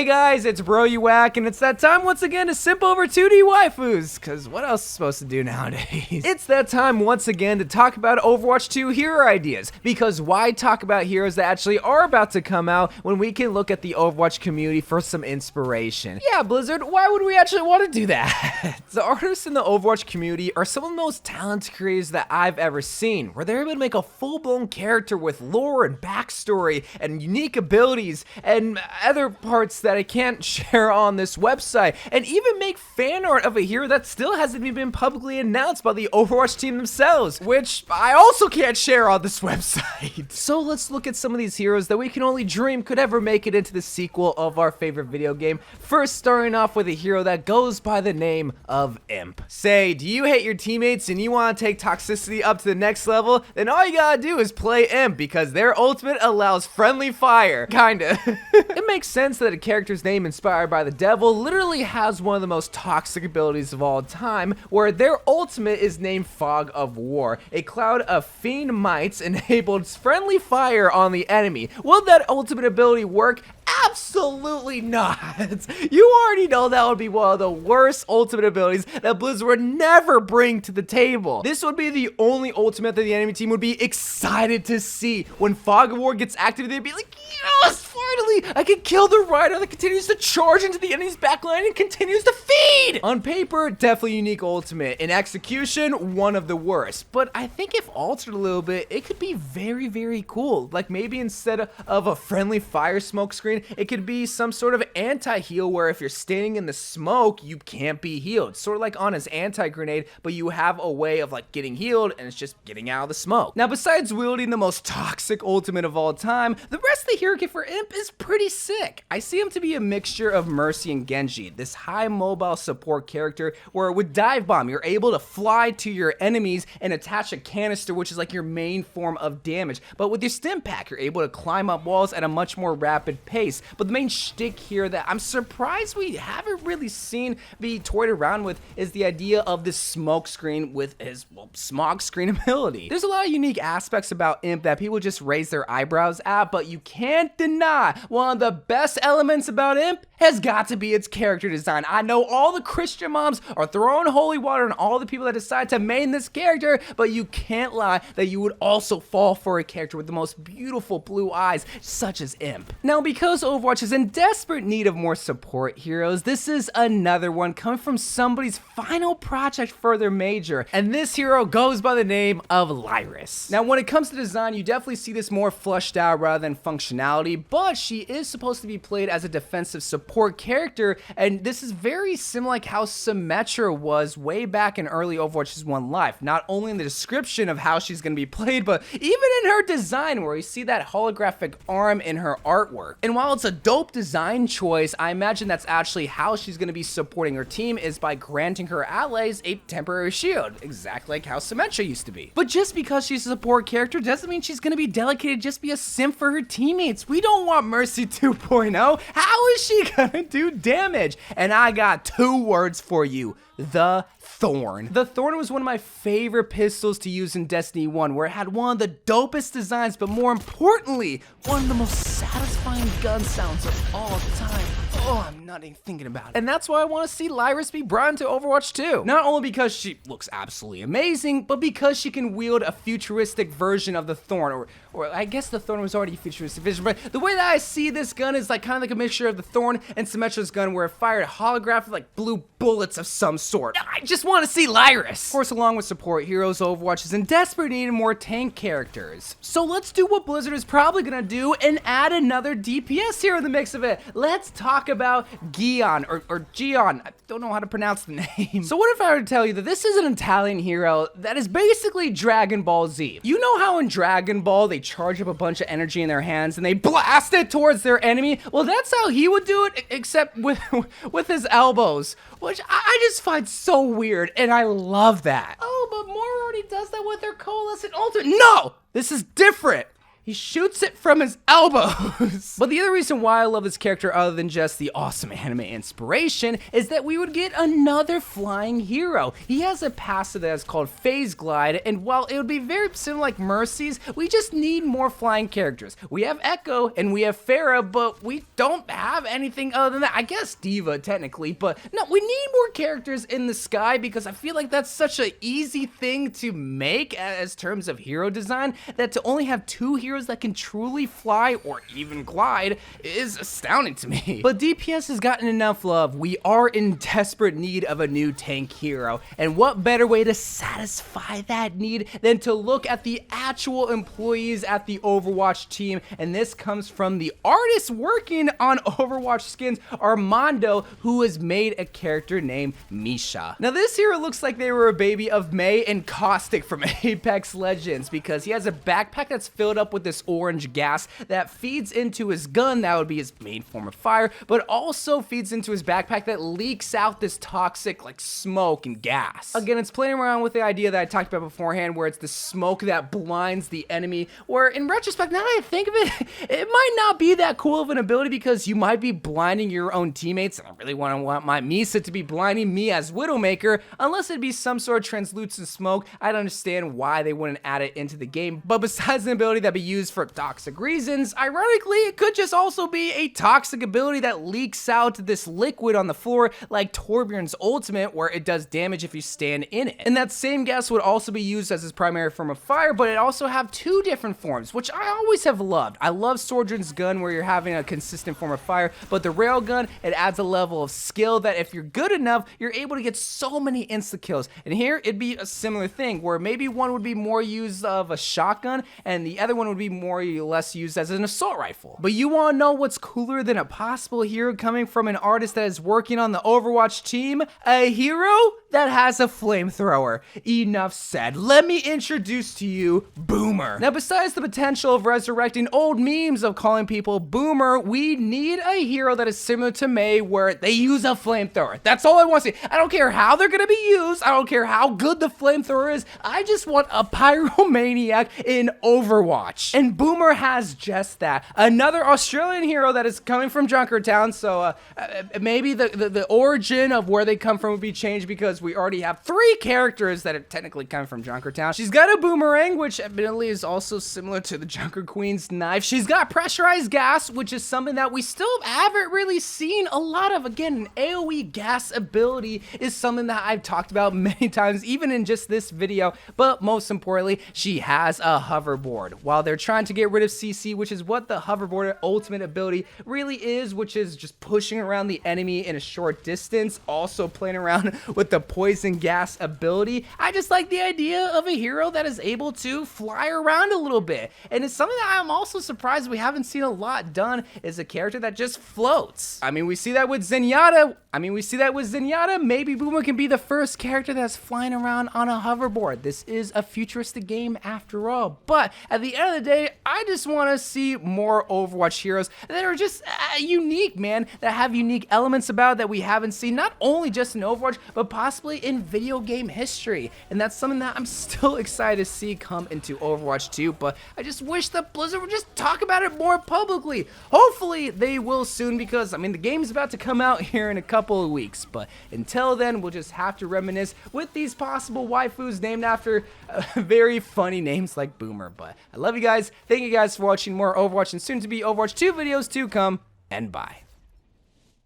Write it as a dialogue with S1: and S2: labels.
S1: Hey guys, it's Bro You Whack, and it's that time once again to simp over 2D waifus, cause what else is supposed to do nowadays? It's that time once again to talk about Overwatch 2 hero ideas, because why talk about heroes that actually are about to come out when we can look at the Overwatch community for some inspiration? Yeah, Blizzard, why would we actually want to do that? The artists in the Overwatch community are some of the most talented creators that I've ever seen, where they're able to make a full-blown character with lore and backstory and unique abilities and other parts that I can't share on this website, and even make fan art of a hero that still hasn't even been publicly announced by the Overwatch team themselves, which I also can't share on this website. So let's look at some of these heroes that we can only dream could ever make it into the sequel of our favorite video game. First, starting off with a hero that goes by the name of Imp. Say, do you hate your teammates and you want to take toxicity up to the next level? Then all you gotta do is play Imp, because their ultimate allows friendly fire. Kinda. It makes sense that a character's name inspired by the devil literally has one of the most toxic abilities of all time, where their ultimate is named Fog of War. A cloud of fiend mites enables friendly fire on the enemy. Will that ultimate ability work? Absolutely not. You already know that would be one of the worst ultimate abilities that Blizzard would never bring to the table. This would be the only ultimate that the enemy team would be excited to see. When Fog of War gets activated, they'd be like, yes, finally, I can kill the rider that continues to charge into the enemy's backline and continues to feed. On paper, definitely unique ultimate. In execution, one of the worst. But I think if altered a little bit, it could be very, very cool. Like maybe instead of a friendly fire smoke screen, it could be some sort of anti-heal where if you're standing in the smoke, you can't be healed. Sort of like on his anti-grenade, but you have a way of like getting healed and it's just getting out of the smoke. Now, besides wielding the most toxic ultimate of all time, the rest of the hero kit for Imp is pretty sick. I see him to be a mixture of Mercy and Genji, this high mobile support character where with Dive Bomb, you're able to fly to your enemies and attach a canister, which is like your main form of damage. But with your Stim Pack, you're able to climb up walls at a much more rapid pace. But the main shtick here that I'm surprised we haven't really seen be toyed around with is the idea of this smoke screen with his, well, smog screen ability. There's a lot of unique aspects about Imp that people just raise their eyebrows at, but you can't deny one of the best elements about Imp has got to be its character design. I know all the Christian moms are throwing holy water on all the people that decide to main this character, but you can't lie that you would also fall for a character with the most beautiful blue eyes, such as Imp. Now, because Overwatch is in desperate need of more support heroes, this is another one coming from somebody's final project for their major, and this hero goes by the name of Lyris. Now, when it comes to design, you definitely see this more fleshed out rather than functionality, but she is supposed to be played as a defensive support character, and this is very similar like how Symmetra was way back in early Overwatch's One Life, not only in the description of how she's going to be played, but even in her design where you see that holographic arm in her artwork. And while it's a dope design choice, I imagine that's actually how she's going to be supporting her team, is by granting her allies a temporary shield, exactly like how Symmetra used to be. But just because she's a support character doesn't mean she's going to be dedicated to just be a simp for her teammates. We don't want Mercy 2.0. How is she going to do damage? And I got two words for you: the Thorn. The Thorn was one of my favorite pistols to use in Destiny 1, where it had one of the dopest designs, but more importantly, one of the most satisfying gun sounds of all time. Oh, I'm not even thinking about it. And that's why I want to see Lyris be brought into Overwatch 2. Not only because she looks absolutely amazing, but because she can wield a futuristic version of the Thorn, or I guess the Thorn was already a futuristic vision, but the way that I see this gun is like kind of like a mixture of the Thorn and Symmetra's gun, where it fired holographic like blue bullets of some sort. I just want to see Lyris. Of course, along with support heroes, Overwatch is in desperate need of more tank characters. So let's do what Blizzard is probably gonna do and add another DPS hero in the mix of it. Let's talk about Gion, or Gion. I don't know how to pronounce the name. So what if I were to tell you that this is an Italian hero that is basically Dragon Ball Z? You know how in Dragon Ball they charge up a bunch of energy in their hands and they blast it towards their enemy? Well, that's how he would do it, except with his elbows, which I just find so weird, and I love that. Oh, but Mora already does that with her Coalescent Ultimate. No! This is different. He shoots it from his elbows. But the other reason why I love this character, other than just the awesome anime inspiration, is that we would get another flying hero. He has a passive that is called Phase Glide, and while it would be very similar like Mercy's, we just need more flying characters. We have Echo and we have Farah, but we don't have anything other than that. I guess Diva technically, but no, we need more characters in the sky because I feel like that's such an easy thing to make as terms of hero design, that to only have 2 heroes that can truly fly or even glide is astounding to me. But DPS has gotten enough love. We are in desperate need of a new tank hero, and what better way to satisfy that need than to look at the actual employees at the Overwatch team. And this comes from the artist working on Overwatch skins, Armando, who has made a character named Misha. Now this hero looks like they were a baby of May and Caustic from Apex Legends, because he has a backpack that's filled up with this orange gas that feeds into his gun, that would be his main form of fire, but also feeds into his backpack that leaks out this toxic like smoke and gas. Again, it's playing around with the idea that I talked about beforehand, where it's the smoke that blinds the enemy, where in retrospect, now that I think of it, it might not be that cool of an ability, because you might be blinding your own teammates, and I really want my Misha to be blinding me as Widowmaker, unless it'd be some sort of translucent smoke. I'd understand why they wouldn't add it into the game, but besides an ability that'd be used for toxic reasons, ironically, it could just also be a toxic ability that leaks out this liquid on the floor, like Torbjorn's ultimate, where it does damage if you stand in it. And that same gas would also be used as his primary form of fire, but it also have 2 different forms, which I always have loved. I love Sordrin's gun, where you're having a consistent form of fire, but the railgun, it adds a level of skill that if you're good enough, you're able to get so many insta kills. And here, it'd be a similar thing, where maybe one would be more used of a shotgun, and the other one would be more or less used as an assault rifle. But you want to know what's cooler than a possible hero coming from an artist that is working on the Overwatch team? A hero that has a flamethrower. Enough said. Let me introduce to you Boomer. Now, besides the potential of resurrecting old memes of calling people Boomer, we need a hero that is similar to May, where they use a flamethrower. That's all I want to see. I don't care how they're going to be used. I don't care how good the flamethrower is. I just want a pyromaniac in Overwatch. And Boomer has just that. Another Australian hero that is coming from Junkertown, so maybe the origin of where they come from would be changed, because we already have 3 characters that are technically coming from Junkertown. She's got a boomerang, which admittedly is also similar to the Junker Queen's knife. She's got pressurized gas, which is something that we still haven't really seen a lot of. Again, an AoE gas ability is something that I've talked about many times, even in just this video, but most importantly, she has a hoverboard. While they're trying to get rid of CC, which is what the hoverboard ultimate ability really is, which is just pushing around the enemy in a short distance, also playing around with the poison gas ability. I just like the idea of a hero that is able to fly around a little bit, and it's something that I'm also surprised we haven't seen a lot done, is a character that just floats. I mean, we see that with Zenyatta. Maybe Boomer can be the first character that's flying around on a hoverboard. This is a futuristic game after all, but at the end of the day, I just want to see more Overwatch heroes that are just unique, man, that have unique elements about that we haven't seen, not only just in Overwatch, but possibly in video game history. And that's something that I'm still excited to see come into Overwatch 2, but I just wish that Blizzard would just talk about it more publicly. Hopefully they will soon, because I mean, the game's about to come out here in a couple of weeks, but until then, we'll just have to reminisce with these possible waifus named after very funny names like Boomer. But I love you guys. Thank you guys for watching more Overwatch and soon to be Overwatch 2 videos to come, and bye.